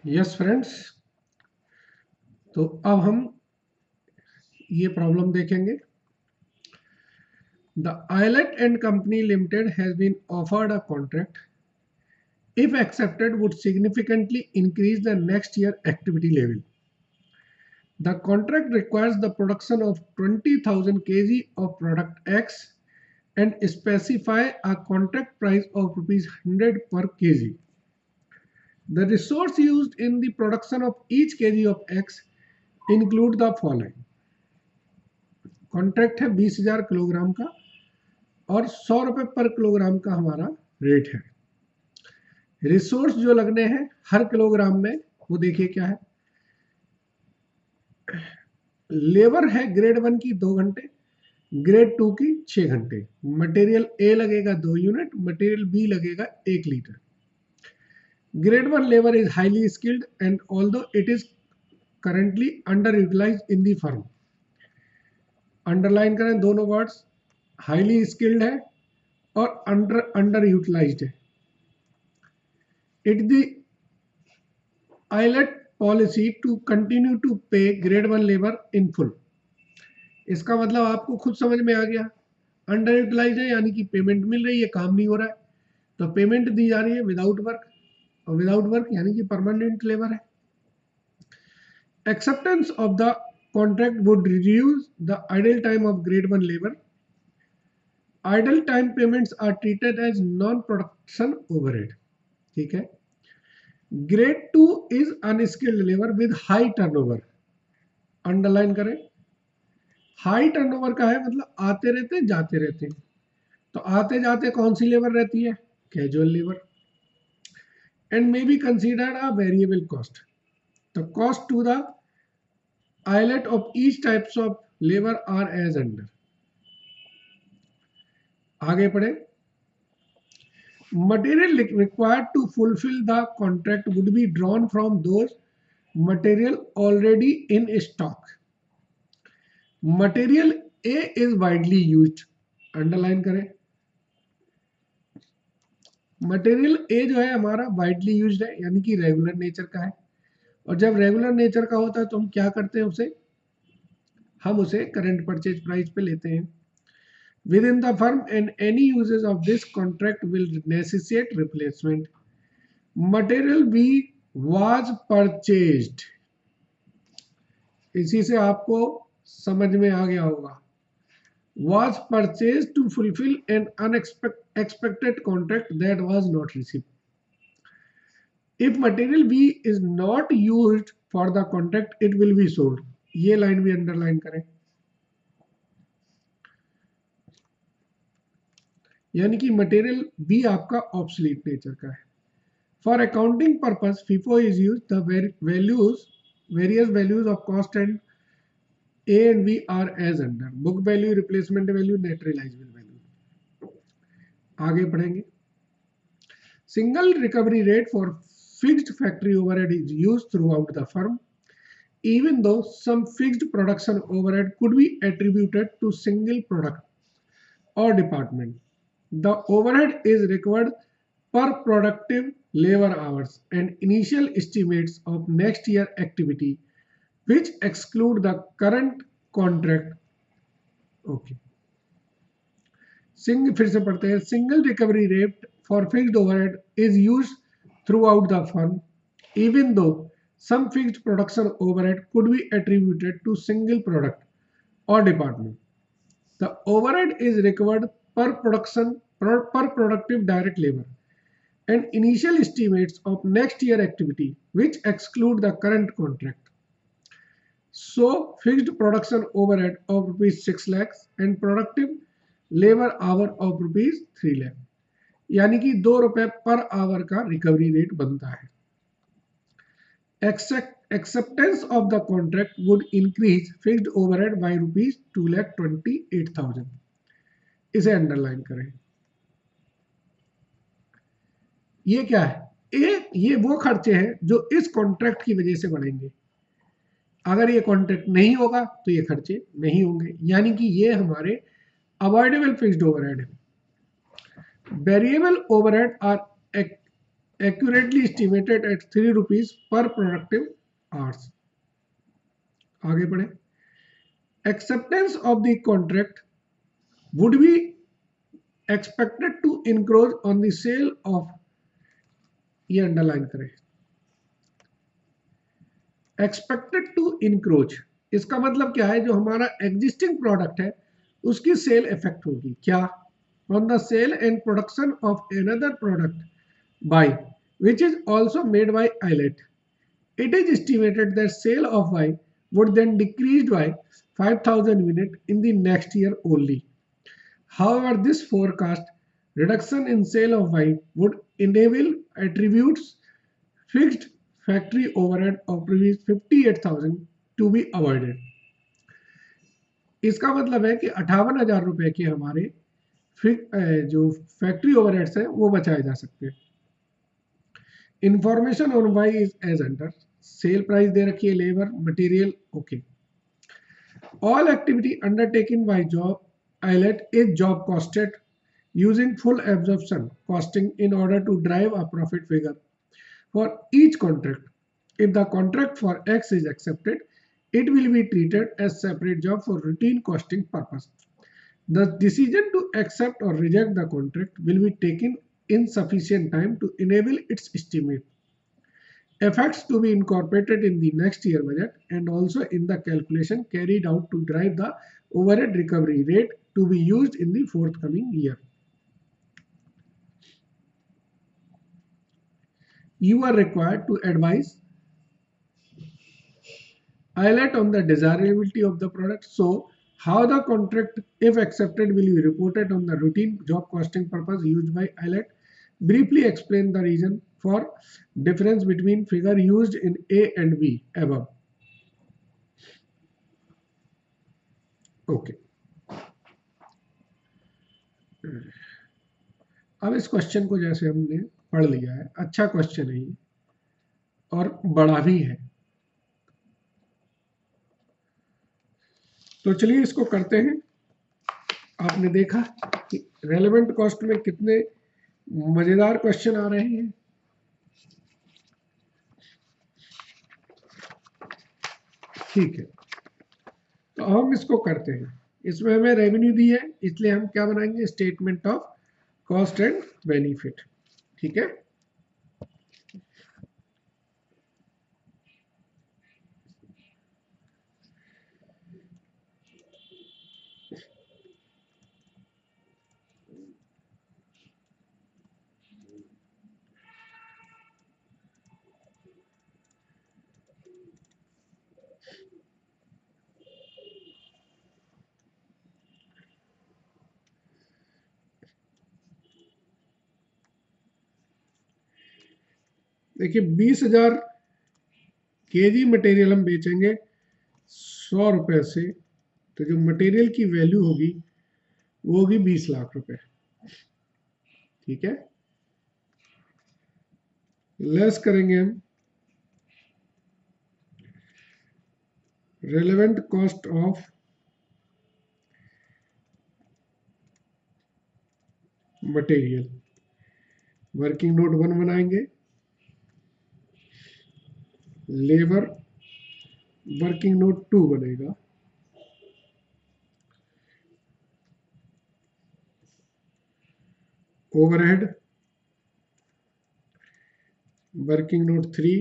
Yes friends, तो अब हम ये प्रॉब्लम देखेंगे। The Islet and Company Limited has been offered a contract if accepted would significantly increase the next year activity level. The contract requires the production of 20,000 kg of product X and specify a contract price of rupees 100 per kg. The resource used in the production of each kg of X include the following. Contract है 20,000 kilogram का और 100 रुपए पर kilogram का हमारा rate है। Resource जो लगने हैं हर किलोग्राम में वो देखिए क्या है। लेबर है ग्रेड 1 की 2 घंटे, ग्रेड 2 की 6 घंटे। मटेरियल ए लगेगा 2 यूनिट, मटेरियल बी लगेगा 1 लीटर। Grade 1 labour is highly skilled and although it is currently under utilised in the firm. Underline करें दोनों वर्ड्स, हाईली स्किल्ड है और अंडर यूटिलाइज्ड है। It the Islet policy to continue to pay grade 1 labour in full. इसका मतलब आपको खुद समझ में आ गया, अंडर यूटिलाइज्ड है यानी कि पेमेंट मिल रही है, काम नहीं हो रहा है, तो पेमेंट दी जा रही है विदाउट वर्क, और विदाउट वर्क यानी कि परमानेंट लेबर है। Acceptance of the contract would reduce the idle time of grade 1 labour. Idle time payments are treated as non production overhead. ठीक है। Grade 2 is unskilled labour with high turnover. Underline करें, high turnover का है मतलब आते रहते हैं जाते रहते हैं, तो आते जाते कौन सी लेबर रहती है? Casual labour. And may be considered a variable cost. The cost to the Islet of each types of labour are as under. आगे पढ़े। Material required to fulfill the contract would be drawn from those material already in stock. Material A is widely used. Underline करें, material A जो है हमारा widely used है यानी कि regular nature का है, और जब रेगुलर नेचर का होता है तो हम क्या करते हैं, हम उसे करंट परचेज प्राइस पे लेते हैं within the firm, and any uses of this contract will necessitate replacement. Material B was purchased, इसी से आपको समझ में आ गया होगा, was purchased to fulfill an unexpected contract that was not received. If material B is not used for the contract, it will be sold. ये line भी underline करें, यानी कि मटेरियल बी आपका ऑब्सोलीट नेचर का है। For accounting purpose FIFO is used. The various values of cost and A and B are as under. Book value, replacement value, net realizable value. आगे पढ़ेंगे। Single recovery rate for fixed factory overhead is used throughout the firm, even though some fixed production overhead could be attributed to single product or department. The overhead is recovered per productive labor hours and initial estimates of next year activity, which exclude the current contract. Okay. फिर से पढ़ते हैं। Single recovery rate for fixed overhead is used throughout the firm, even though some fixed production overhead could be attributed to single product or department. The overhead is recovered per productive direct labor and initial estimates of next year activity, which exclude the current contract. So fixed production overhead of rupees 6 lakhs and productive labor hour of rupees 3 lakh, यानी कि 2 रुपए per hour का recovery rate बनता है। Acceptance of the contract would increase fixed overhead by rupees 2,28,000. इसे underline करें। ये क्या है? ये वो खर्चे हैं जो इस कॉन्ट्रैक्ट की वजह से बढ़ेंगे। अगर ये कॉन्ट्रैक्ट नहीं होगा तो ये खर्चे नहीं होंगे, यानी कि ये हमारे अवॉइडेबल फिक्स्ड ओवरहेड है। Variable overhead are accurately estimated at 3 rupees per productive hours. आगे बढ़े. Acceptance of the contract would be expected to encroach on the sale of, ये अंडरलाइन करें, एक्सपेक्टेड टू इंक्रोच, इसका मतलब क्या है, जो हमारा एग्जिस्टिंग प्रोडक्ट है उसकी सेल इफेक्ट होगी. क्या? On the sale and production of another product by which is also made by Eyelet. It is estimated that sale of Y would then decrease by 5,000 units in the next year only. However, this forecast reduction in sale of Y would enable attributes fixed factory overhead of rupees 58,000 to be avoided. इसका मतलब है कि 58,000 रुपए के हमारे जो factory overheads हैं वो बचाए जा सकते हैं. Information on Y is as under. Sale price दे रखी है, labour, material, okay. All activity undertaken by job Eyelet is job costed using full absorption costing in order to drive a profit figure for each contract. If the contract for X is accepted, it will be treated as separate job for routine costing purpose. The decision to accept or reject the contract will be taken in sufficient time to enable its estimate. Effects to be incorporated in the next year budget and also in the calculation carried out to drive the overhead recovery rate to be used in the forthcoming year. You are required to advise Eyelet on the desirability of the product. So, how the contract, if accepted, will be reported on the routine job costing purpose used by Eyelet. Briefly explain the reason for difference between figure used in A and B above. Okay. अब इस question को जैसे हमने पढ़ लिया है, अच्छा question है ये और बड़ा भी है, तो चलिए इसको करते हैं. आपने देखा कि रेलेवेंट कॉस्ट में कितने मजेदार क्वेश्चन आ रहे हैं. ठीक है, तो हम इसको करते हैं. इसमें हमें रेवेन्यू दी है, इसलिए हम क्या बनाएंगे, statement of cost and benefit. ठीक है, देखिए 20,000 केजी मटेरियल हम बेचेंगे 100 रुपए से, तो जो मटेरियल की वैल्यू होगी वो होगी 20 लाख रुपए. ठीक है, लेस करेंगे हम relevant cost of material. Working note 1 बनाएंगे, लेबर वर्किंग नोट 2 बनेगा, ओवरहेड वर्किंग नोट 3,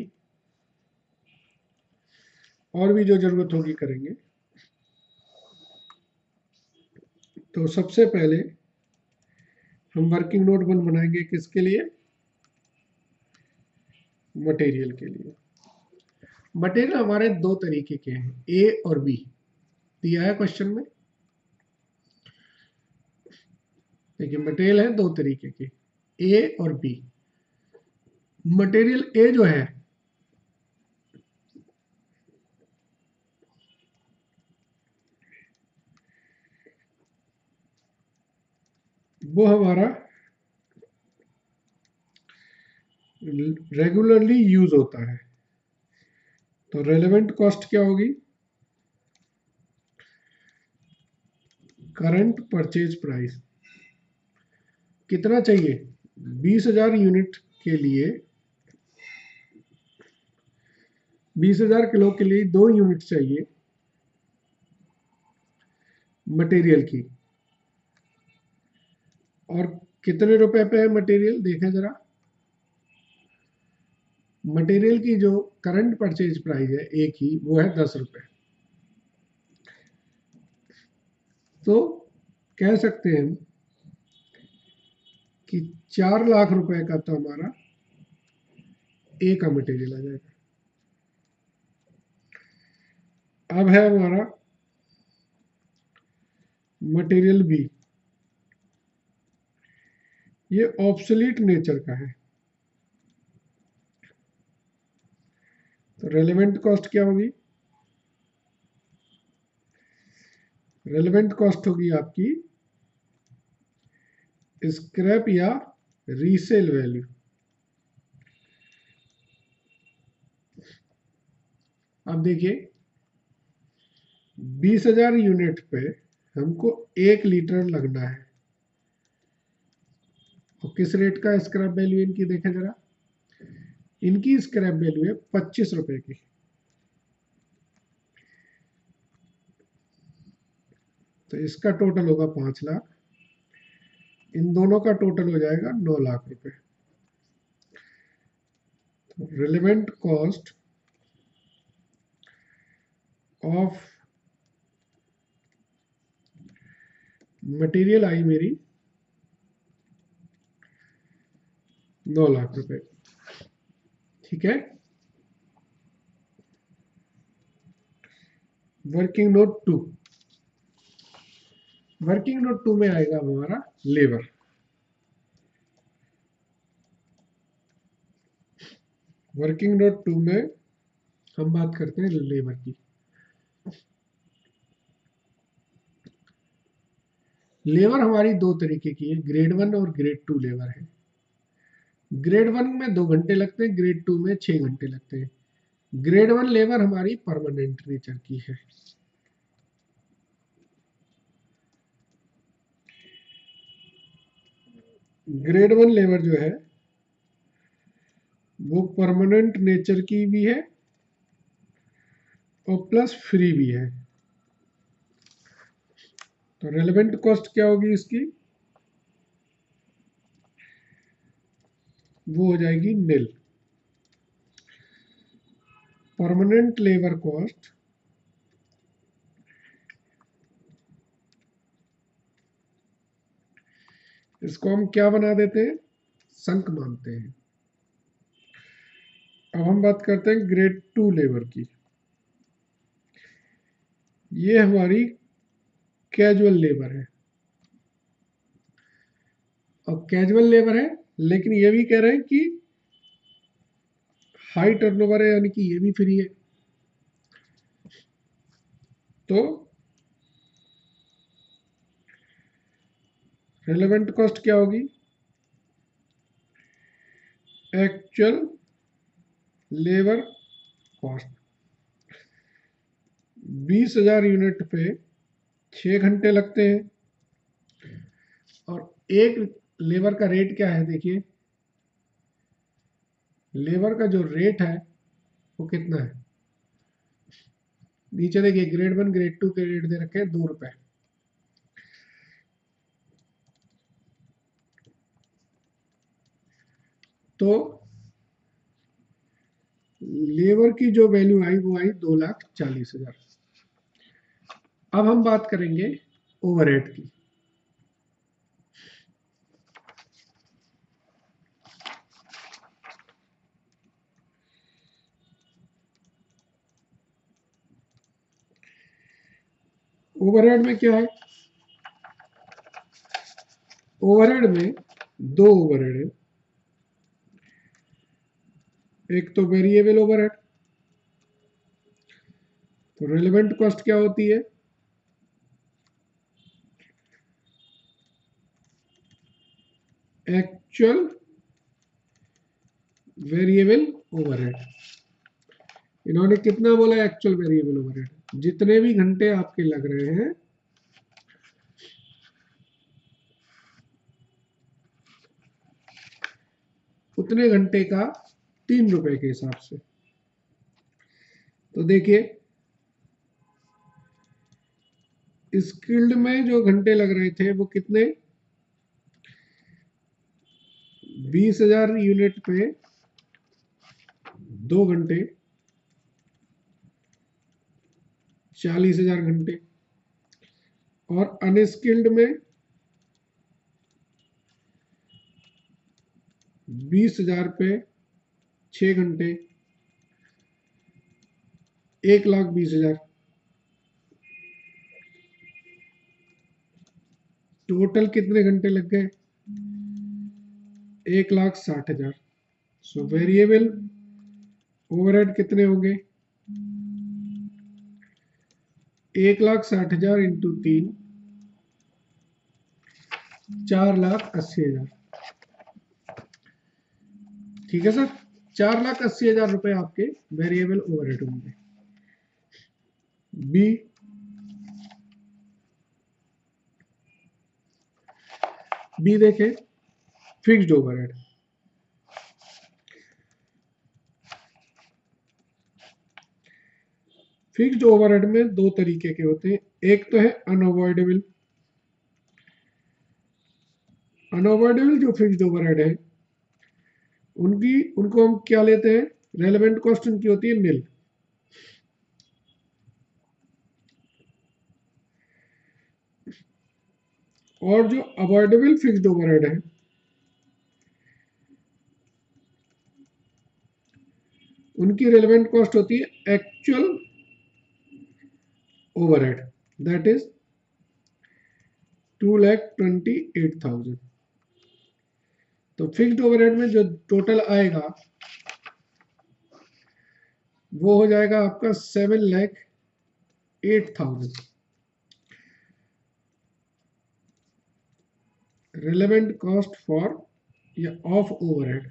और भी जो जरूरत होगी करेंगे. तो सबसे पहले हम वर्किंग नोट 1 बनाएंगे, किसके लिए, मटेरियल के लिए. मटेरियल हमारे दो तरीके के हैं, ए और बी, दिया है क्वेश्चन में. देखिए मटेरियल है दो तरीके के, ए और बी. मटेरियल ए जो है वो हमारा रेगुलरली यूज होता है. तो रेलेवेंट कॉस्ट क्या होगी, करंट परचेज प्राइस. कितना चाहिए, 20,000 यूनिट के लिए 20,000 किलो के लिए 2 यूनिट चाहिए मटेरियल की। और कितने रुपए पे है मटेरियल, देखें जरा। मटेरियल की जो करंट परचेज प्राइस है एक ही, वो है 10 रुपए। तो कह सकते हैं हम कि 4 लाख रुपए का तो हमारा ए का मटेरियल आ जाएगा। अब है हमारा मटेरियल बी, ये ऑब्सोलीट नेचर का है। तो रेलेवेंट कॉस्ट क्या होगी? रेलेवेंट कॉस्ट होगी आपकी स्क्रैप या रीसेल वैल्यू। अब देखिए 20,000 यूनिट पे हमको 1 लीटर लगना है। और किस रेट का स्क्रैप वैल्यू इनकी देखें जरा। इनकी स्क्रैप वैल्यू है 25 रुपए की। तो इसका टोटल होगा 5 लाख, इन दोनों का टोटल हो जाएगा 9 लाख रुपए। तो relevant cost of material I मेरी 9 लाख रुपए। ठीक है। वर्किंग नोट 2, वर्किंग नोट 2 में आएगा हमारा लेबर। वर्किंग नोट 2 में हम बात करते हैं लेबर की। लेबर हमारी दो तरीके की है, ग्रेड 1 और ग्रेड 2 लेबर है। ग्रेड 1 में 2 घंटे लगते हैं, ग्रेड 2 में 6 घंटे लगते हैं। ग्रेड 1 लेबर हमारी परमानेंट नेचर की है। ग्रेड 1 लेबर जो है वो परमानेंट नेचर की भी है और प्लस फ्री भी है। तो रेलेवेंट कॉस्ट क्या होगी इसकी? वो हो जाएगी निल। परमानेंट लेबर कॉस्ट इसको हम क्या बना देते हैं? संक मानते हैं। अब हम बात करते हैं ग्रेड 2 लेबर की। ये हमारी कैजुअल लेबर है। और कैजुअल लेबर है, लेकिन ये भी कह रहे हैं कि हाई टर्नओवर है, यानी कि ये भी फ्री है। तो रिलेवेंट कॉस्ट क्या होगी? Actual labour cost. 20,000 यूनिट पे 6 घंटे लगते हैं। और एक लेबर का रेट क्या है देखिए। लेबर का जो रेट है वो कितना है? नीचे देखिए ग्रेड 1 ग्रेड 2 के रेट दे रखे हैं 2 रुपए। तो लेबर की जो वैल्यू आई वो आई 2,40,000। अब हम बात करेंगे ओवरहेड की। ओवरहेड में क्या है? ओवरहेड में दो ओवरहेड है। एक तो वेरिएबल ओवरहेड। तो रिलेवेंट कॉस्ट क्या होती है? Actual variable overhead. इन्होंने कितना बोला एक्चुअल वेरिएबल ओवरहेड? जितने भी घंटे आपके लग रहे हैं उतने घंटे का 3 रुपए के हिसाब से। तो देखिए स्किल्ड में जो घंटे लग रहे थे वो कितने, 20,000 यूनिट पे 2 घंटे, 40,000 घंटे। और अनस्किल्ड में 20,000 पे 6 घंटे, 1,20,000। टोटल कितने घंटे लग गए, 1,60,000। सो वेरिएबल ओवरहेड कितने होंगे, 1,60,000 इंटू 3, 4,80,000। ठीक है सर, 4,80,000 रुपए आपके वेरिएबल ओवरहेड होंगे। बी, बी देखें, फिक्स्ड ओवरहेड। फिक्स्ड ओवरहेड में दो तरीके के होते हैं, एक तो है अनअवॉइडेबल। अनअवॉइडेबल जो फिक्स्ड ओवरहेड है उनको हम क्या लेते हैं, रेलेवेंट कॉस्ट उनकी होती है निल। और जो अवॉइडेबल फिक्स्ड ओवरहेड है उनकी रेलेवेंट कॉस्ट होती है एक्चुअल ओवरहेड, दैट इज 2,28,000। तो फिक्स्ड ओवरहेड में जो टोटल आएगा वो हो जाएगा आपका 7,08,000। रिलेवेंट कॉस्ट फॉर या ऑफ ओवरहेड।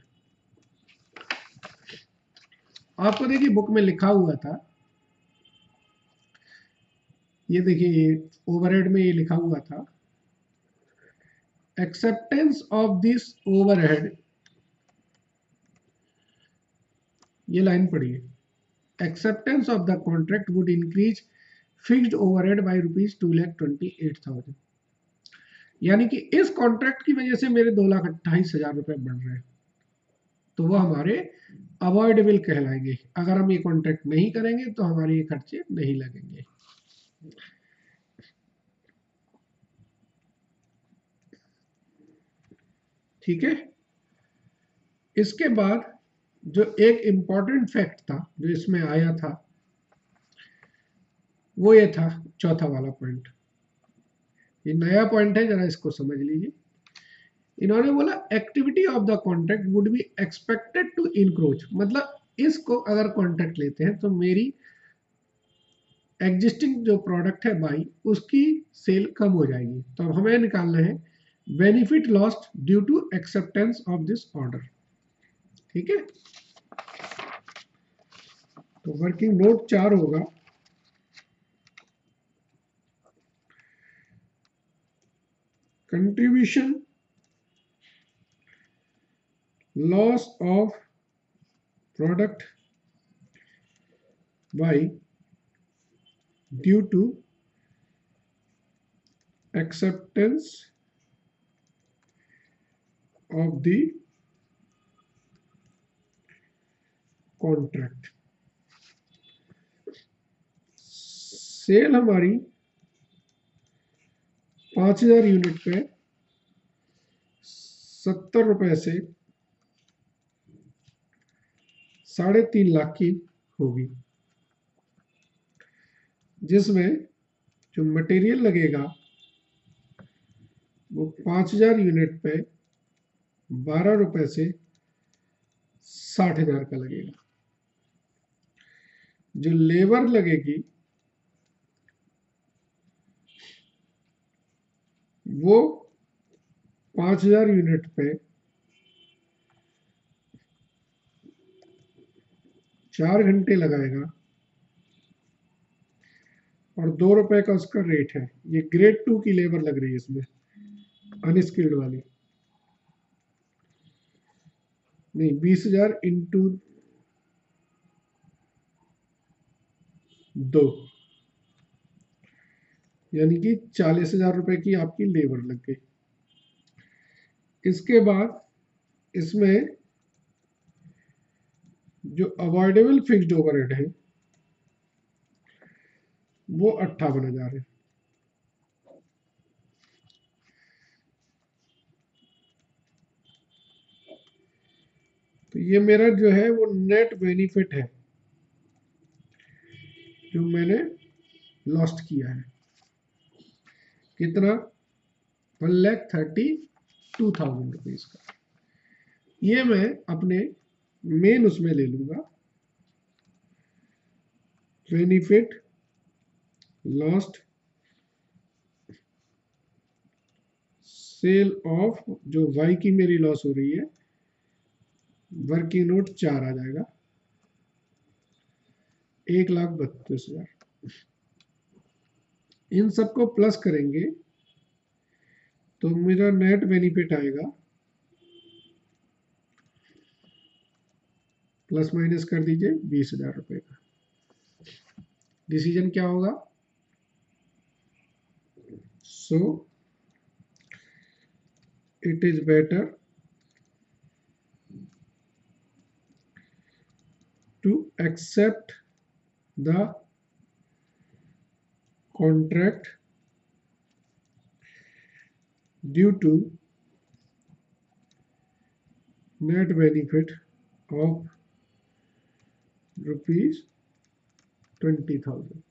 आपको देखिए बुक में लिखा हुआ था, ये देखिए ये ओवरहेड में ये लिखा हुआ था, एक्सेप्टेंस ऑफ दिस ओवरहेड, ये लाइन पढ़िए, acceptance of the contract would increase fixed overhead by ₹2,28,000। यानी कि इस कॉन्ट्रैक्ट की वजह से मेरे 2,28,000 रुपए बढ़ रहे हैं, तो वो हमारे अवॉइडेबल कहलाएंगे। अगर हम ये कॉन्ट्रैक्ट नहीं करेंगे तो हमारे ये खर्चे नहीं लगेंगे। ठीक है, इसके बाद जो एक इंपॉर्टेंट फैक्ट था जो इसमें आया था वो ये था, चौथा वाला पॉइंट। ये नया पॉइंट है, जरा इसको समझ लीजिए। इन्होंने बोला activity of the contract would be expected to encroach, मतलब इसको अगर कॉन्ट्रैक्ट लेते हैं तो मेरी एग्जिस्टिंग जो प्रोडक्ट है बाई उसकी सेल कम हो जाएगी। तो अब हमें निकालना है benefit lost due to acceptance of this order. ठीक है, तो वर्किंग नोट 4 होगा, contribution loss of product by due to acceptance of the contract। Sale हमारी 5,000 यूनिट पे 70 रुपए से 3.5 लाख की होगी, जिसमें जो मटेरियल लगेगा वो 5,000 यूनिट पे 12 रुपए से 60,000 का लगेगा। जो लेबर लगेगी वो 5,000 यूनिट पे 4 घंटे लगाएगा और 2 रुपए का उसका रेट है। ये ग्रेड 2 की लेबर लग रही है इसमें, अनस्किल्ड वाली। नहीं, 20,000 इंटू 2, यानी कि 40,000 रुपए की आपकी लेबर लग गई। इसके बाद इसमें जो अवॉइडेबल फिक्स्ड ओवरहेड है वो 58,000 है। तो ये मेरा जो है वो नेट बेनिफिट है जो मैंने लॉस्ट किया है। कितना? 1,32,000 रुपीज का। ये मैं अपने मेन उसमें ले लूंगा, बेनिफिट लॉस्ट सेल ऑफ, जो वाई की मेरी लॉस हो रही है, वर्किंग नोट 4 आ जाएगा, 1,32,000। इन सबको प्लस करेंगे तो मेरा नेट बेनिफिट आएगा, प्लस माइनस कर दीजिए 20,000 रुपए का। डिसीजन क्या होगा? So it is better to accept the contract due to net benefit of ₹20,000।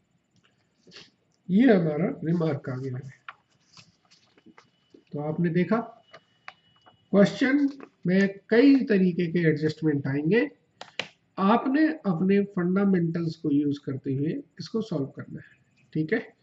ये हमारा रिमार्क आ गया है। तो आपने देखा क्वेश्चन में कई तरीके के एडजस्टमेंट आएंगे, आपने अपने फंडामेंटल्स को यूज करते हुए इसको सॉल्व करना है। ठीक है।